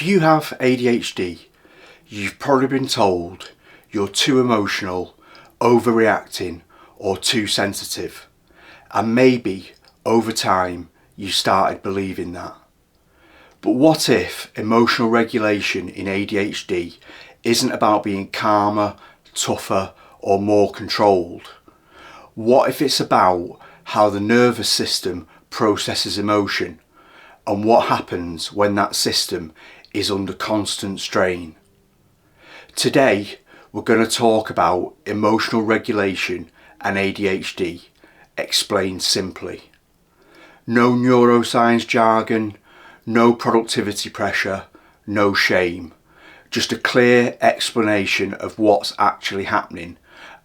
you have ADHD, you've probably been told you're too emotional, overreacting, or too sensitive. And maybe over time you started believing that. But what if emotional regulation in ADHD isn't about being calmer, tougher, or more controlled? What if it's about how the nervous system processes emotion and what happens when that system is under constant strain? Today we're going to talk about emotional regulation and ADHD explained simply. No neuroscience jargon, no productivity pressure, no shame. Just a clear explanation of what's actually happening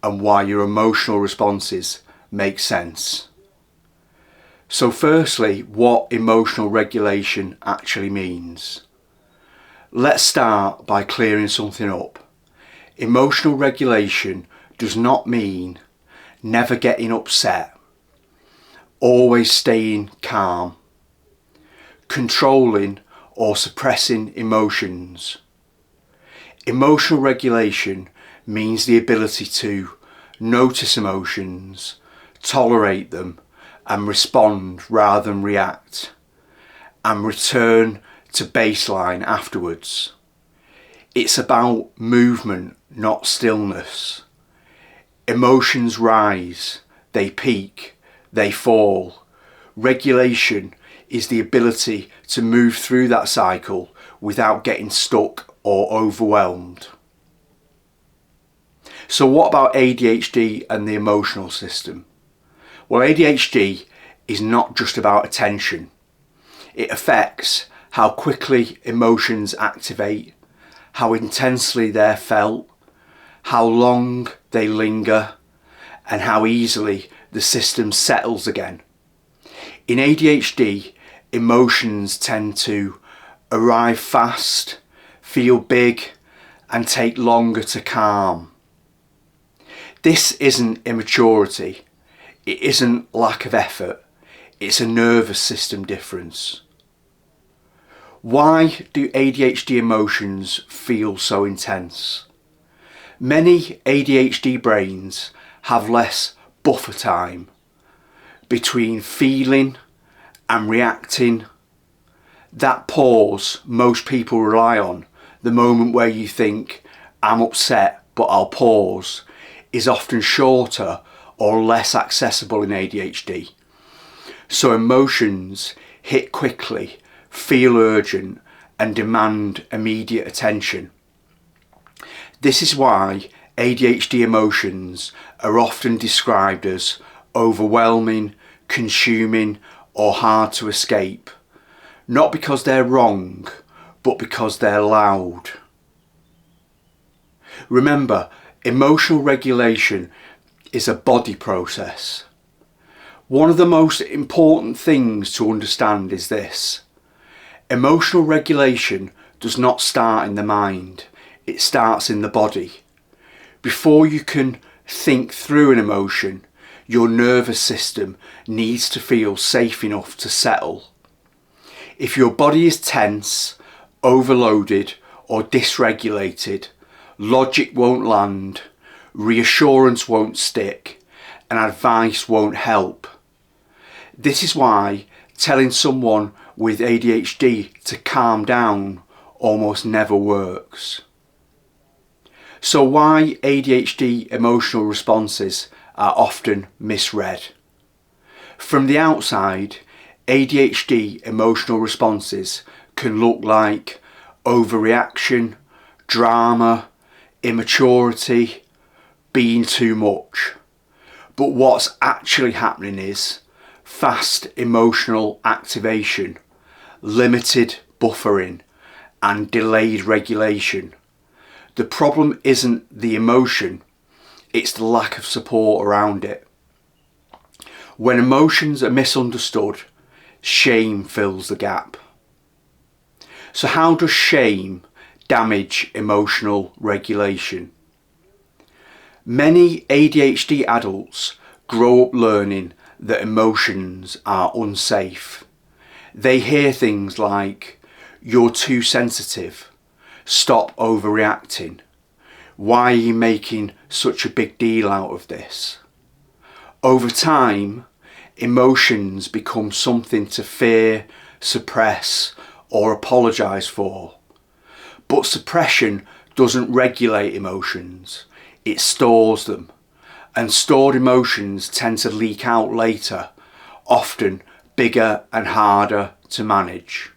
and why your emotional responses make sense. So firstly, what emotional regulation actually means. Let's start by clearing something up. Emotional regulation does not mean never getting upset, always staying calm, controlling or suppressing emotions. Emotional regulation means the ability to notice emotions, tolerate them, and respond rather than react, and return to baseline afterwards. It's about movement, not stillness. Emotions rise, they peak, they fall. Regulation is the ability to move through that cycle without getting stuck or overwhelmed. So what about ADHD and the emotional system? Well, ADHD is not just about attention. It affects how quickly emotions activate, how intensely they're felt, how long they linger, and how easily the system settles again. In ADHD, emotions tend to arrive fast, feel big, and take longer to calm. This isn't immaturity. It isn't lack of effort. It's a nervous system difference. Why do ADHD emotions feel so intense? Many ADHD brains have less buffer time between feeling and reacting. That pause most people rely on, the moment where you think, I'm upset but I'll pause, is often shorter or less accessible in ADHD. So emotions hit quickly, feel urgent, and demand immediate attention. This is why ADHD emotions are often described as overwhelming, consuming, or hard to escape. Not because they're wrong, but because they're loud. Remember, emotional regulation is a body process. One of the most important things to understand is this. Emotional regulation does not start in the mind, it starts in the body. Before you can think through an emotion, your nervous system needs to feel safe enough to settle. If your body is tense, overloaded, or dysregulated, logic won't land, reassurance won't stick, and advice won't help. This is why telling someone with ADHD to calm down almost never works. So why ADHD emotional responses are often misread. From the outside, ADHD emotional responses can look like overreaction, drama, immaturity, being too much. But what's actually happening is fast emotional activation, limited buffering, and delayed regulation. The problem isn't the emotion, it's the lack of support around it. When emotions are misunderstood, shame fills the gap. So how does shame damage emotional regulation? Many ADHD adults grow up learning that emotions are unsafe. They hear things like, You're too sensitive. Stop overreacting. Why are you making such a big deal out of this? Over time, emotions become something to fear, suppress, or apologise for. But suppression doesn't regulate emotions, it stores them. And stored emotions tend to leak out later, often bigger and harder to manage.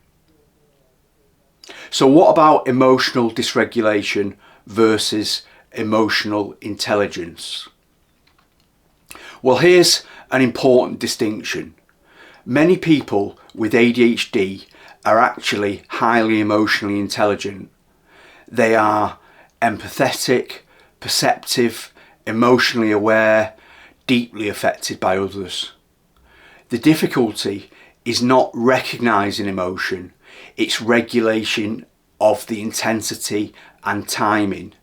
So what about emotional dysregulation versus emotional intelligence? Well, here's an important distinction. Many people with ADHD are actually highly emotionally intelligent. They are empathetic, perceptive, emotionally aware, deeply affected by others. The difficulty is not recognising emotion, it's regulation of the intensity and timing.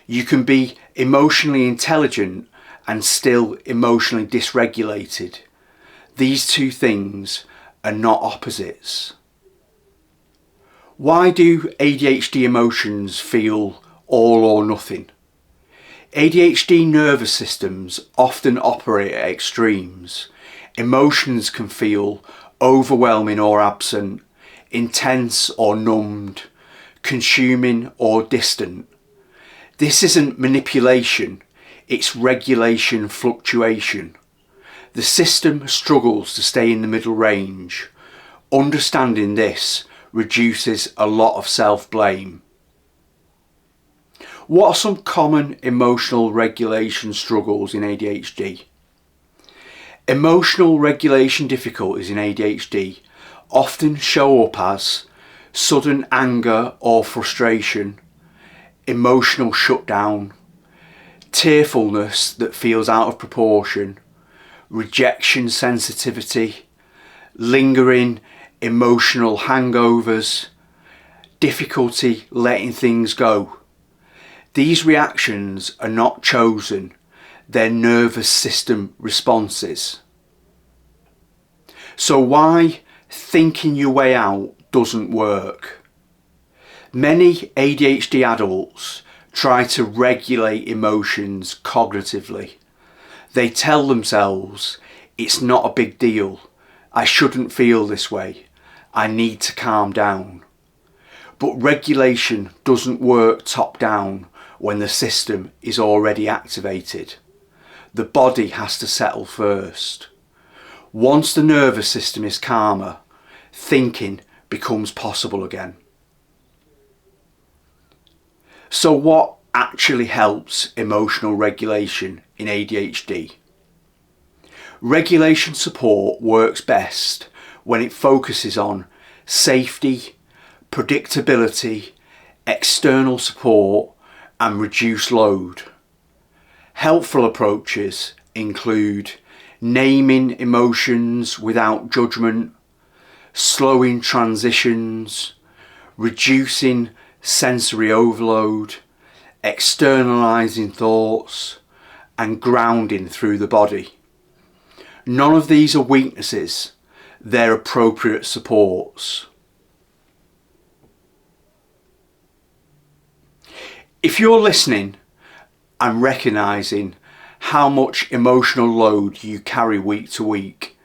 You can be emotionally intelligent and still emotionally dysregulated. These two things are not opposites. Why do ADHD emotions feel all or nothing? ADHD nervous systems often operate at extremes. Emotions can feel overwhelming or absent, intense or numbed, consuming or distant. This isn't manipulation, it's regulation fluctuation. The system struggles to stay in the middle range. Understanding this reduces a lot of self-blame. What are some common emotional regulation struggles in ADHD? Emotional regulation difficulties in ADHD often show up as sudden anger or frustration, emotional shutdown, tearfulness that feels out of proportion, rejection sensitivity, lingering emotional hangovers, difficulty letting things go. These reactions are not chosen, they're nervous system responses. So why thinking your way out doesn't work? Many ADHD adults try to regulate emotions cognitively. They tell themselves, it's not a big deal, I shouldn't feel this way, I need to calm down. But regulation doesn't work top down when the system is already activated. The body has to settle first. Once the nervous system is calmer, thinking becomes possible again. So what actually helps emotional regulation in ADHD? Regulation support works best when it focuses on safety, predictability, external support, and reduced load. Helpful approaches include naming emotions without judgment, slowing transitions, reducing sensory overload, externalizing thoughts, and grounding through the body. None of these are weaknesses, they're appropriate supports. If you're listening and recognising how much emotional load you carry week to week,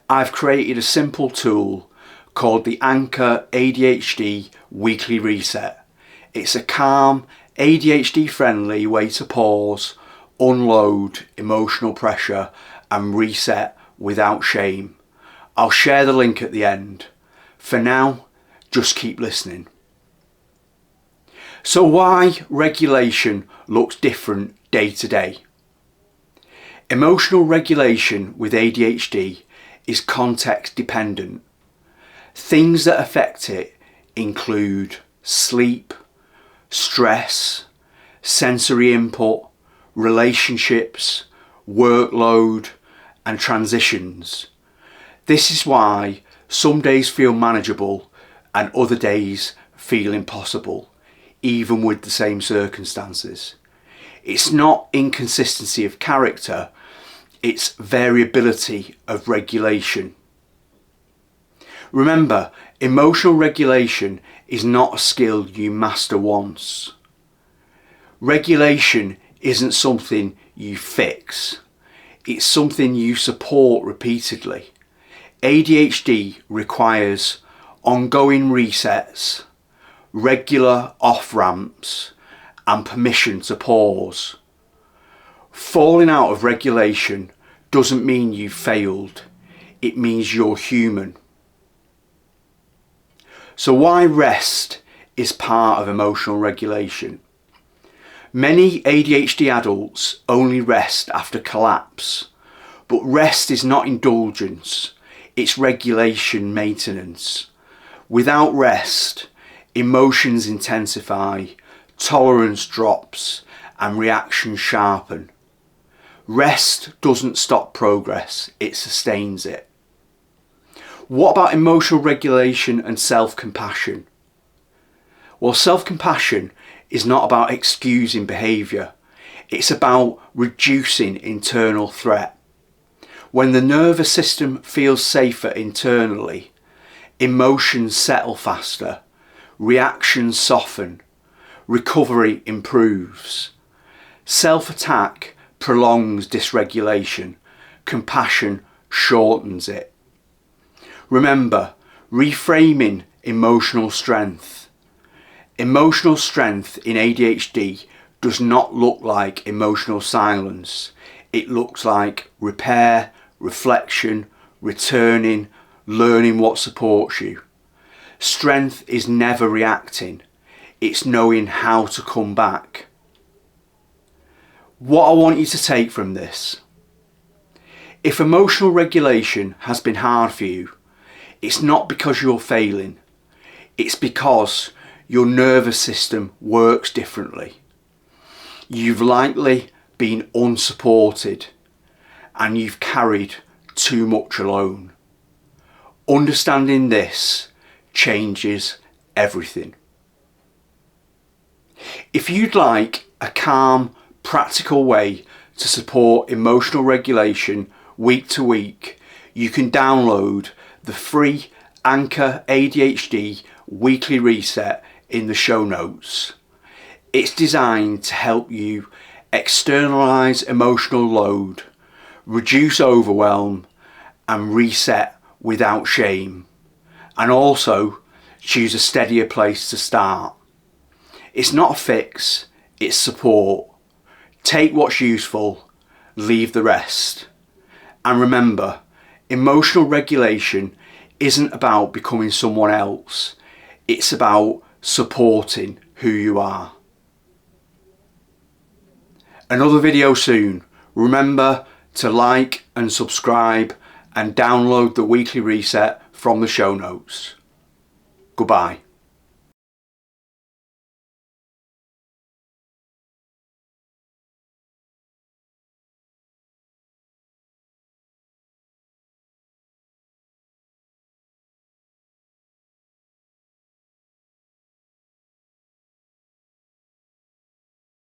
I've created a simple tool called the Anchor ADHD Weekly Reset. It's a calm, ADHD friendly way to pause, unload emotional pressure and reset without shame. I'll share the link at the end. For now, just keep listening. So why regulation looks different day to day? Emotional regulation with ADHD is context dependent. Things that affect it include sleep, stress, sensory input, relationships, workload, and transitions. This is why some days feel manageable and other days feel impossible, even with the same circumstances. It's not inconsistency of character, it's variability of regulation. Remember, emotional regulation is not a skill you master once. Regulation isn't something you fix. It's something you support repeatedly. ADHD requires ongoing resets, regular off-ramps, and permission to pause. Falling out of regulation doesn't mean you've failed. It means you're human. So why rest is part of emotional regulation? Many ADHD adults only rest after collapse, but rest is not indulgence, it's regulation maintenance. Without rest, emotions intensify, tolerance drops, and reactions sharpen. Rest doesn't stop progress, it sustains it. What about emotional regulation and self-compassion? Well, self-compassion is not about excusing behaviour, it's about reducing internal threat. When the nervous system feels safer internally, emotions settle faster, reactions soften, recovery improves. Self-attack prolongs dysregulation, compassion shortens it. Remember, reframing emotional strength. Emotional strength in ADHD does not look like emotional silence. It looks like repair, reflection, returning, learning what supports you. Strength is never reacting. It's knowing how to come back. What I want you to take from this: if emotional regulation has been hard for you, it's not because you're failing. It's because your nervous system works differently. You've likely been unsupported and you've carried too much alone. Understanding this changes everything. If you'd like a calm, practical way to support emotional regulation week to week, you can download the free Anchor ADHD weekly reset in the show notes. It's designed to help you externalize emotional load, reduce overwhelm, and reset without shame, and also choose a steadier place to start. It's not a fix, it's support. Take what's useful, leave the rest. And remember, emotional regulation isn't about becoming someone else, it's about supporting who you are. Another video soon. Remember to like and subscribe and download the weekly reset from the show notes. Goodbye.